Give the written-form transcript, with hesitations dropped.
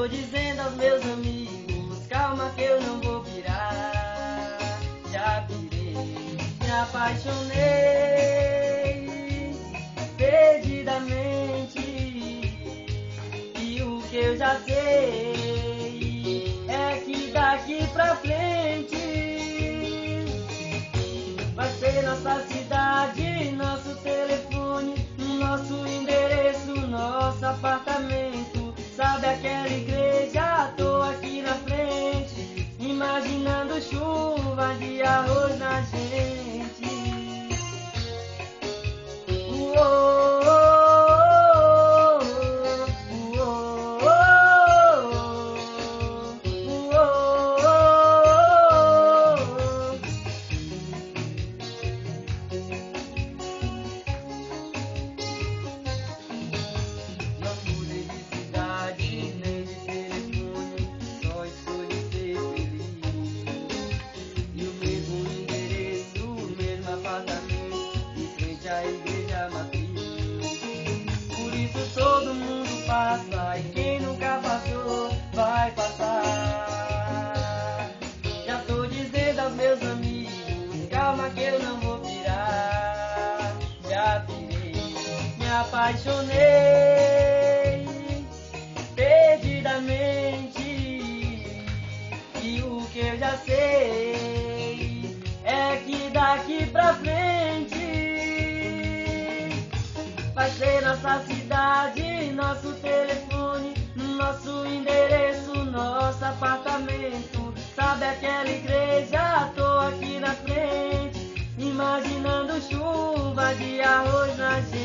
tô dizendo aos meus amigos, calma que eu não vou virar. Já virei, me apaixonei perdidamente. E o que eu já sei é que daqui pra frente vai ser nossa cidade, nosso telefone, nosso endereço, nosso apartamento. Sabe aquela igreja? Tô aqui na frente, imaginando chuva de arroz na gente. Uou, uou, uou, uou. Não mudei de cidade, nem de telefone, só escolhi ser feliz. E o mesmo endereço, o mesmo apartamento, em frente à igreja matriz. Por isso todo mundo passa, e quem nunca passou, vai passar. Já tô dizendo aos meus amigos, calma que eu não vou virar. Já virei, me apaixonei perdidamente. E o que eu já sei é que daqui pra frente vai ser nossa cidade, nosso telefone, nosso endereço, nosso apartamento. Sabe aquela igreja? Tô aqui na frente, imaginando chuva de arroz na gente.